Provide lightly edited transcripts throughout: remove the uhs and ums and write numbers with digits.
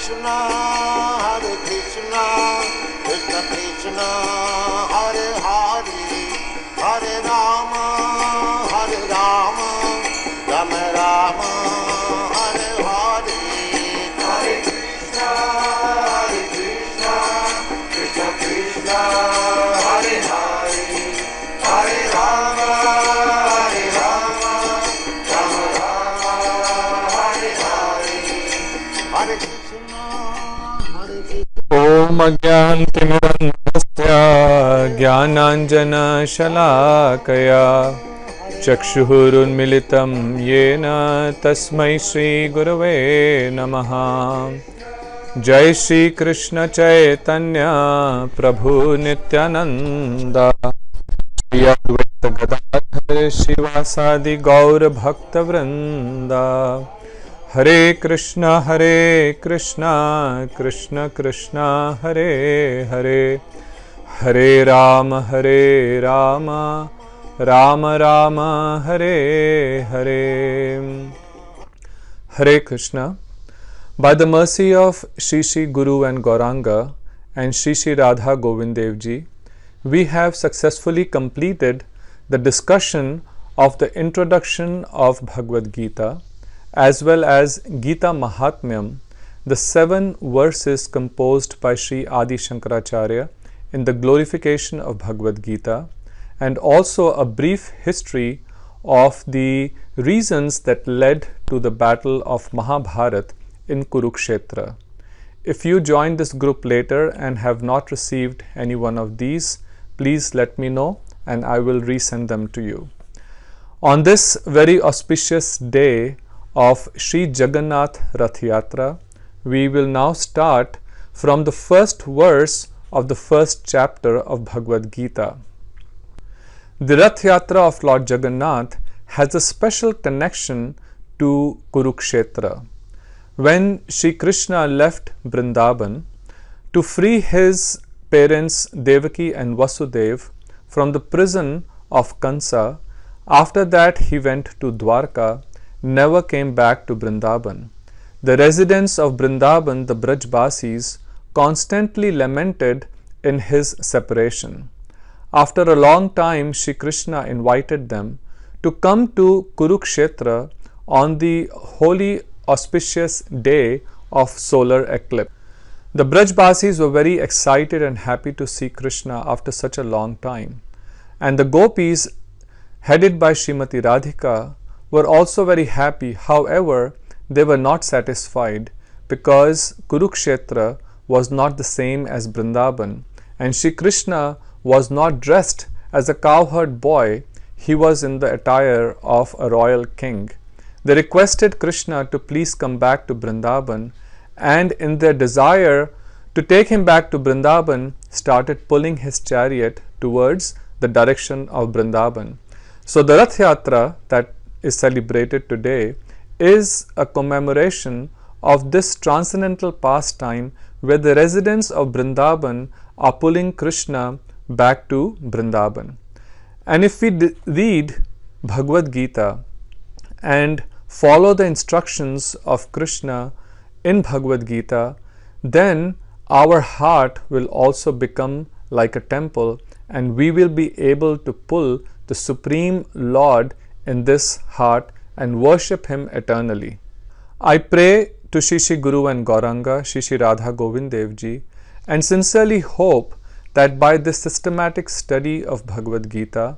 Krishna, Krishna Krishna, Hare Hare, Hare Rama, Rama Rama, Hare Hare, Hare Krishna, Krishna Krishna, Hare Hare, Hare Rama, Rama Rama, Hare Hare, Hare Krishna, Hare Krishna. Om Ajnanatimirandhasya Jnananjana-shalakaya Chakshurunmilitam Yena Tasmai Shri Gurave Namaha. Jai Shri Krishna Chaitanya Prabhu Nityananda Shri Advaita Gadadhar Shivasadi Gaur Bhakta Vrinda. Hare Krishna, Krishna Krishna, Hare Hare, Hare Rama, Rama Rama, Hare Hare. Hare Krishna. By the mercy of Shri Shri Guru and Gauranga and Shri Shri Radha Govind Dev Ji, we have successfully completed the discussion of the introduction of Bhagavad Gita as well as Gita Mahatmyam, the 7 verses composed by Sri Adi Shankaracharya in the glorification of Bhagavad Gita, and also a brief history of the reasons that led to the battle of Mahabharat in Kurukshetra. If you join this group later and have not received any one of these, please let me know and I will resend them to you. On this very auspicious day of Sri Jagannath Rath Yatra, we will now start from the first verse of the first chapter of Bhagavad Gita. The Rath Yatra of Lord Jagannath has a special connection to Kurukshetra. When Sri Krishna left Vrindavan to free his parents Devaki and Vasudev from the prison of Kansa, after that he went to Dwarka, never came back to Vrindavan. The residents of Vrindavan, the Brajbasis, constantly lamented in his separation. After a long time, Shri Krishna invited them to come to Kurukshetra on the holy auspicious day of solar eclipse. The Brajbasis were very excited and happy to see Krishna after such a long time. And the Gopis, headed by Srimati Radhika, were also very happy. However, they were not satisfied because Kurukshetra was not the same as Vrindavan, and Shri Krishna was not dressed as a cowherd boy, he was in the attire of a royal king. They requested Krishna to please come back to Vrindavan, and in their desire to take him back to Vrindavan, started pulling his chariot towards the direction of Vrindavan. So the Rath Yatra that is celebrated today is a commemoration of this transcendental pastime where the residents of Vrindavan are pulling Krishna back to Vrindavan. And if we read Bhagavad Gita and follow the instructions of Krishna in Bhagavad Gita, then our heart will also become like a temple and we will be able to pull the Supreme Lord in this heart and worship him eternally. I pray to Shri Shri Guru and Gauranga, Shri Shri Radha Govind Dev Ji, and sincerely hope that by this systematic study of Bhagavad Gita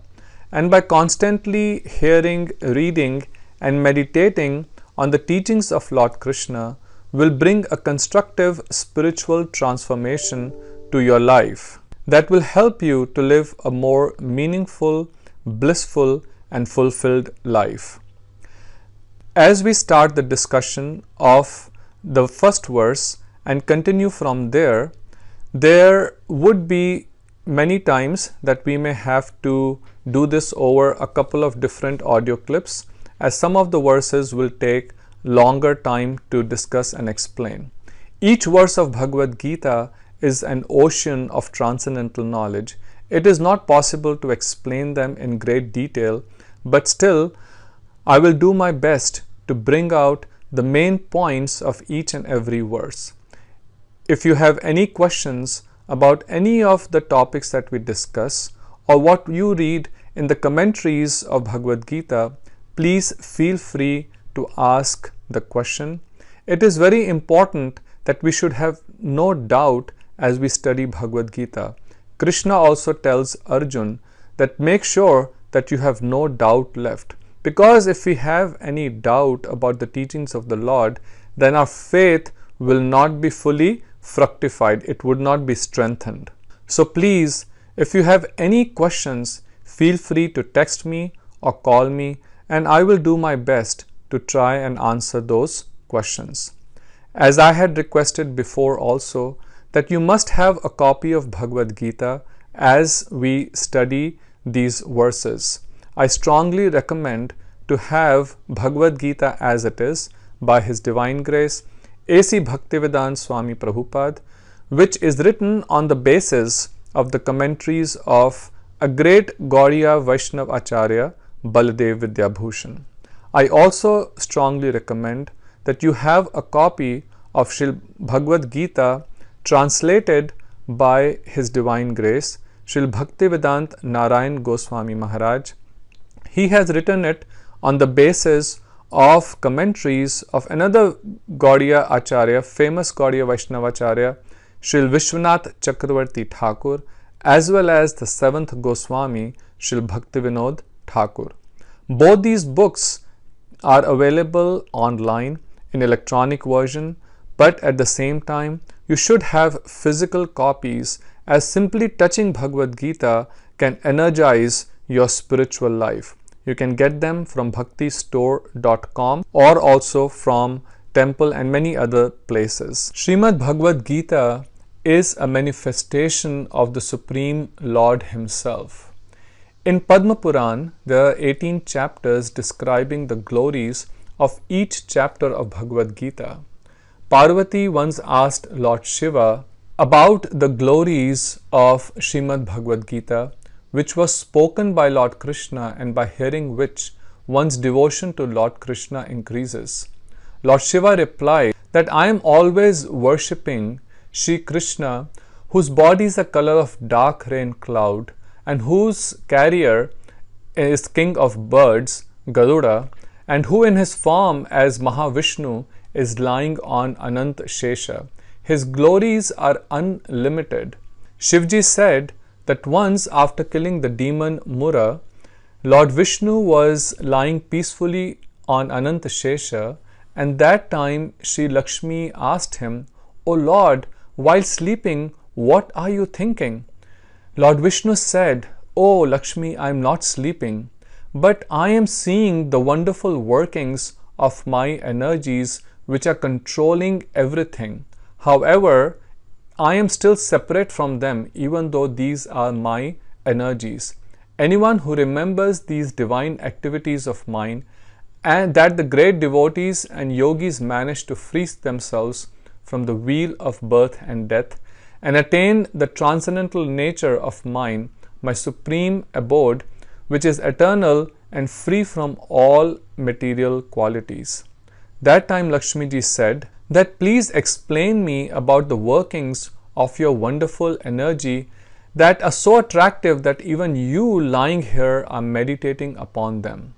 and by constantly hearing, reading and meditating on the teachings of Lord Krishna will bring a constructive spiritual transformation to your life that will help you to live a more meaningful, blissful and fulfilled life. As we start the discussion of the first verse and continue from there, there would be many times that we may have to do this over a couple of different audio clips, as some of the verses will take longer time to discuss and explain. Each verse of Bhagavad Gita is an ocean of transcendental knowledge. It is not possible to explain them in great detail, but still I will do my best to bring out the main points of each and every verse. If you have any questions about any of the topics that we discuss or what you read in the commentaries of Bhagavad Gita, please feel free to ask the question. It is very important that we should have no doubt as we study Bhagavad Gita. Krishna also tells Arjun that make sure that you have no doubt left. Because if we have any doubt about the teachings of the Lord, then our faith will not be fully fructified. It would not be strengthened. So please, if you have any questions, feel free to text me or call me, and I will do my best to try and answer those questions. As I had requested before also, that you must have a copy of Bhagavad Gita as we study these verses. I strongly recommend to have Bhagavad Gita as it is by His Divine Grace, A.C. Bhaktivedanta Swami Prabhupada, which is written on the basis of the commentaries of a great Gaudiya Vaishnava Acharya, Baladev Vidyabhushan. I also strongly recommend that you have a copy of Srila Bhagavad Gita translated by His Divine Grace, Srila Bhaktivedanta Narayan Goswami Maharaj. He has written it on the basis of commentaries of another Gaudiya Acharya, famous Gaudiya Vaishnava Acharya, Srila Vishwanath Chakravarti Thakur, as well as the seventh Goswami, Srila Bhaktivinod Thakur. Both these books are available online in electronic version, but at the same time, you should have physical copies, as simply touching Bhagavad Gita can energize your spiritual life. You can get them from bhaktistore.com or also from temple and many other places. Srimad Bhagavad Gita is a manifestation of the Supreme Lord Himself. In Padma Puran, there are 18 chapters describing the glories of each chapter of Bhagavad Gita. Parvati once asked Lord Shiva about the glories of Srimad Bhagavad Gita, which was spoken by Lord Krishna and by hearing which one's devotion to Lord Krishna increases. Lord Shiva replied that I am always worshipping Shri Krishna, whose body is the color of dark rain cloud and whose carrier is king of birds, Garuda, and who in his form as Mahavishnu is lying on Anant Shesha. His glories are unlimited. Shivji said that once after killing the demon Mura, Lord Vishnu was lying peacefully on Anant Shesha, and that time Sri Lakshmi asked him, O Lord, while sleeping, what are you thinking? Lord Vishnu said, O Lakshmi, I am not sleeping, but I am seeing the wonderful workings of my energies which are controlling everything. However, I am still separate from them, even though these are my energies. Anyone who remembers these divine activities of mine, and that the great devotees and yogis manage to free themselves from the wheel of birth and death and attain the transcendental nature of mine, my supreme abode, which is eternal and free from all material qualities. That time Lakshmiji said that please explain me about the workings of your wonderful energy that are so attractive that even you lying here are meditating upon them.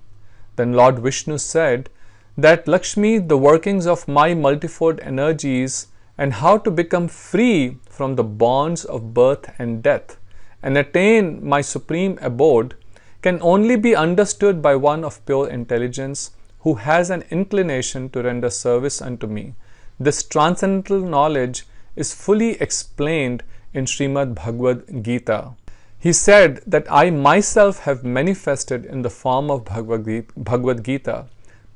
Then Lord Vishnu said that Lakshmi, the workings of my multifold energies and how to become free from the bonds of birth and death and attain my supreme abode can only be understood by one of pure intelligence who has an inclination to render service unto me. This transcendental knowledge is fully explained in Srimad Bhagavad Gita. He said that I myself have manifested in the form of Bhagavad Gita.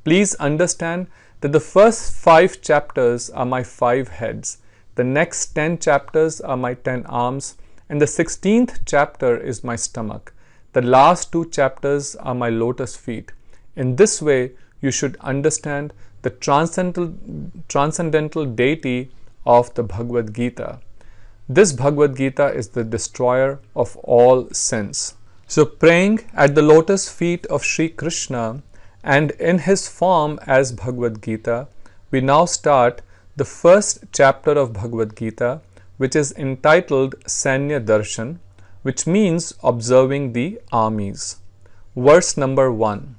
Please understand that the first 5 chapters are my 5 heads, the next 10 chapters are my 10 arms, and the 16th chapter is my stomach. The last 2 chapters are my lotus feet. In this way, you should understand the transcendental deity of the Bhagavad Gita. This Bhagavad Gita is the destroyer of all sins. So praying at the lotus feet of Sri Krishna and in his form as Bhagavad Gita, we now start the first chapter of Bhagavad Gita, which is entitled Sanya Darshan, which means observing the armies. Verse number 1.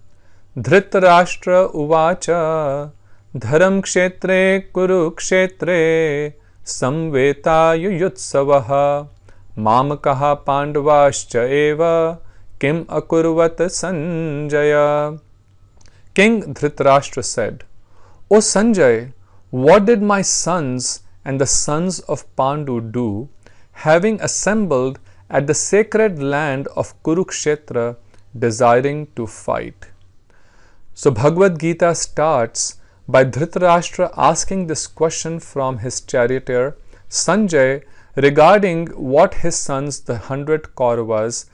Dhritarashtra uvacha dharam kshetre kurukshetre samvetayuyutsavaha mamakaha pandavascha eva kim akurvat Sanjaya. King Dhritarashtra said, O Sanjay, what did my sons and the sons of Pandu do, having assembled at the sacred land of Kurukshetra, desiring to fight? So Bhagavad Gita starts by Dhritarashtra asking this question from his charioteer Sanjay regarding what his sons, the 100 Kauravas,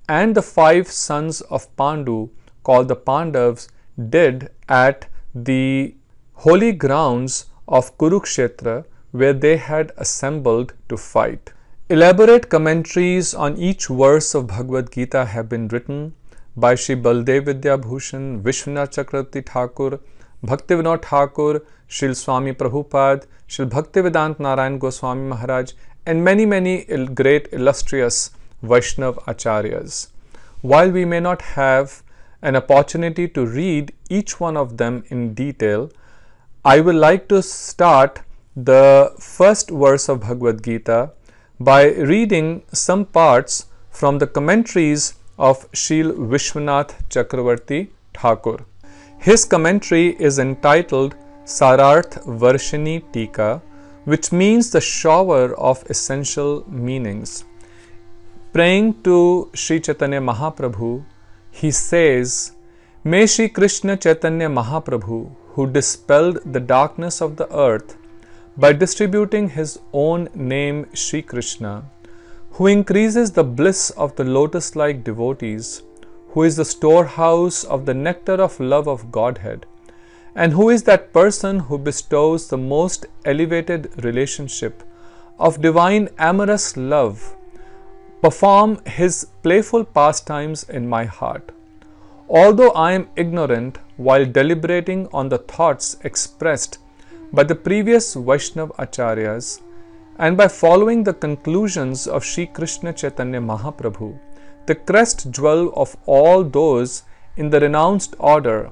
and the 5 sons of Pandu, called the Pandavas, did at the holy grounds of Kurukshetra, where they had assembled to fight. Elaborate commentaries on each verse of Bhagavad Gita have been written by Sri Baldev Vidyabhushan, Vishwanath Chakravarti Thakur, Bhaktivinoda Thakur, Srila Swami Prabhupada, Srila Bhaktivedanta Narayan Goswami Maharaj, and many great illustrious Vaishnav Acharyas. While we may not have an opportunity to read each one of them in detail, I would like to start the first verse of Bhagavad Gita by reading some parts from the commentaries of Srila Vishwanath Chakravarti Thakur. His commentary is entitled Sararth Varshini Tika, which means the shower of essential meanings. Praying to Sri Chaitanya Mahaprabhu, he says, May Sri Krishna Chaitanya Mahaprabhu, who dispelled the darkness of the earth by distributing his own name Sri Krishna, who increases the bliss of the lotus-like devotees, who is the storehouse of the nectar of love of Godhead, and who is that person who bestows the most elevated relationship of divine amorous love, perform his playful pastimes in my heart. Although I am ignorant while deliberating on the thoughts expressed by the previous Vaishnav Acharyas, and by following the conclusions of Sri Krishna Chaitanya Mahaprabhu, the crest jewel of all those in the renounced order,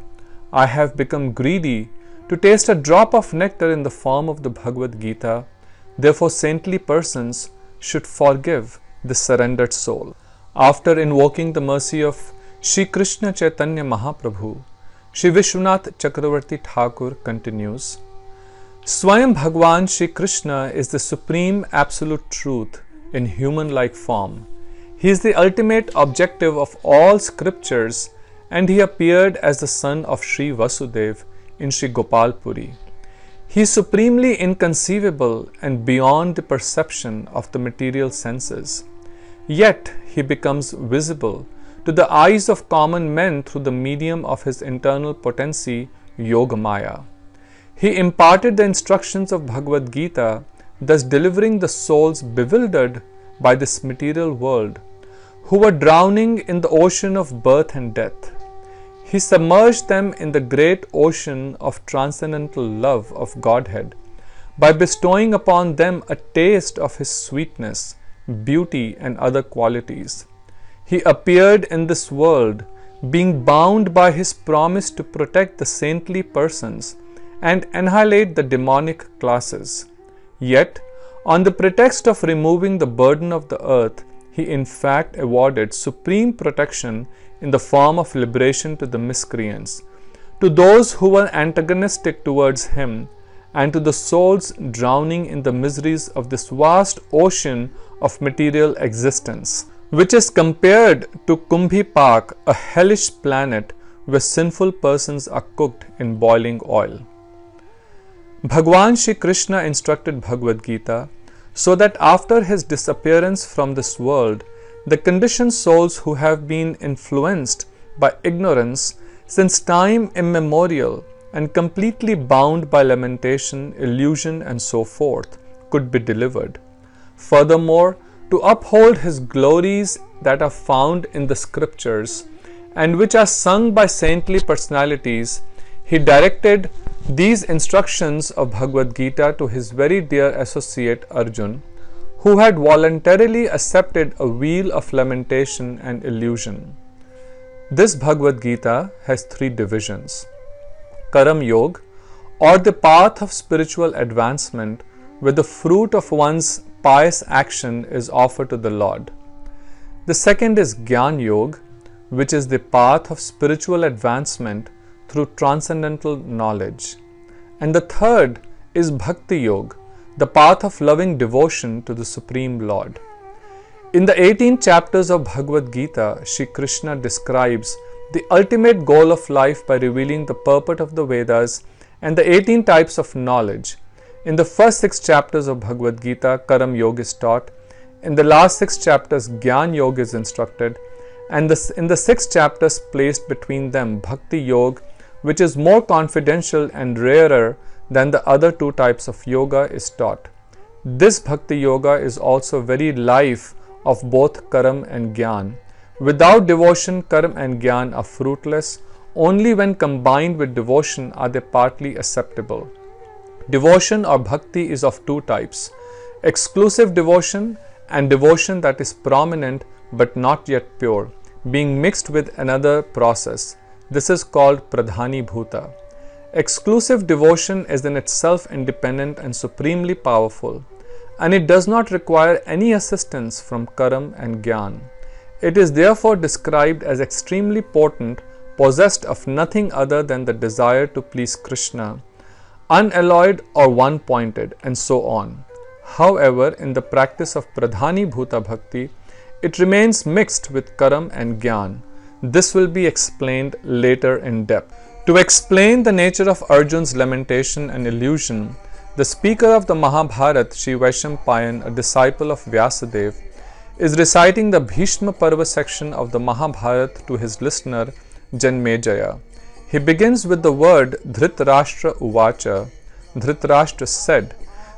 I have become greedy to taste a drop of nectar in the form of the Bhagavad Gita. Therefore, saintly persons should forgive the surrendered soul. After invoking the mercy of Sri Krishna Chaitanya Mahaprabhu, Sri Vishwanath Chakravarti Thakur continues, Swayam Bhagwan Sri Krishna is the supreme absolute truth in human-like form. He is the ultimate objective of all scriptures, and he appeared as the son of Sri Vasudev in Sri Gopalpuri. He is supremely inconceivable and beyond the perception of the material senses. Yet he becomes visible to the eyes of common men through the medium of his internal potency, Yogamaya. He imparted the instructions of Bhagavad Gita, thus delivering the souls bewildered by this material world, who were drowning in the ocean of birth and death. He submerged them in the great ocean of transcendental love of Godhead by bestowing upon them a taste of his sweetness, beauty, and other qualities. He appeared in this world, being bound by his promise to protect the saintly persons and annihilate the demonic classes. Yet, on the pretext of removing the burden of the earth, he in fact awarded supreme protection in the form of liberation to the miscreants, to those who were antagonistic towards him, and to the souls drowning in the miseries of this vast ocean of material existence, which is compared to Kumbhipak, a hellish planet where sinful persons are cooked in boiling oil. Bhagwan Shri Krishna instructed Bhagavad Gita so that after his disappearance from this world, the conditioned souls who have been influenced by ignorance since time immemorial and completely bound by lamentation, illusion, and so forth could be delivered. Furthermore, to uphold his glories that are found in the scriptures and which are sung by saintly personalities, he directed These instructions of Bhagavad Gita to his very dear associate Arjun, who had voluntarily accepted a wheel of lamentation and illusion. This Bhagavad Gita has three divisions: Karam Yoga, or the path of spiritual advancement, where the fruit of one's pious action is offered to the Lord. The second is Gyan Yoga, which is the path of spiritual advancement through transcendental knowledge. And the third is Bhakti Yoga, the path of loving devotion to the Supreme Lord. In the 18 chapters of Bhagavad Gita, Shri Krishna describes the ultimate goal of life by revealing the purport of the Vedas and the 18 types of knowledge. In the first 6 chapters of Bhagavad Gita, Karam Yoga is taught. In the last 6 chapters, Gyan Yoga is instructed. And in the 6 chapters placed between them, Bhakti Yoga, which is more confidential and rarer than the other 2 types of yoga, is taught. This Bhakti Yoga is also very life of both Karam and Gyan. Without devotion, Karam and Gyan are fruitless. Only when combined with devotion are they partly acceptable. Devotion or Bhakti is of 2 types: exclusive devotion and devotion that is prominent but not yet pure, being mixed with another process. This is called Pradhani Bhuta. Exclusive devotion is in itself independent and supremely powerful, and it does not require any assistance from Karam and Gyan. It is therefore described as extremely potent, possessed of nothing other than the desire to please Krishna, unalloyed or one-pointed, and so on. However, in the practice of Pradhani Bhuta Bhakti, it remains mixed with Karam and Gyan. This will be explained later in depth. To explain the nature of Arjun's lamentation and illusion, the speaker of the Mahabharata, Sri Vaishampayan, a disciple of Vyasadeva, is reciting the Bhishma Parva section of the Mahabharata to his listener Janmejaya. He begins with the word Dhritarashtra Uvacha. Dhritarashtra said.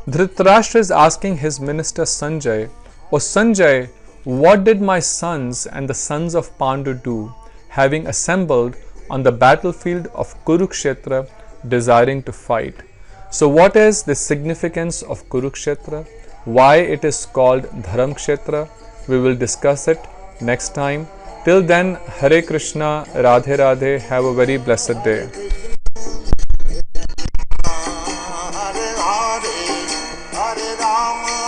Dhritarashtra is asking his minister Sanjay, "O Sanjay, what did my sons and the sons of Pandu do, having assembled on the battlefield of Kurukshetra, desiring to fight?" So what is the significance of Kurukshetra? Why it is called Dharamkshetra? We will discuss it next time. Till then, Hare Krishna, Radhe Radhe, have a very blessed day. Hare Hare, Hare Rama.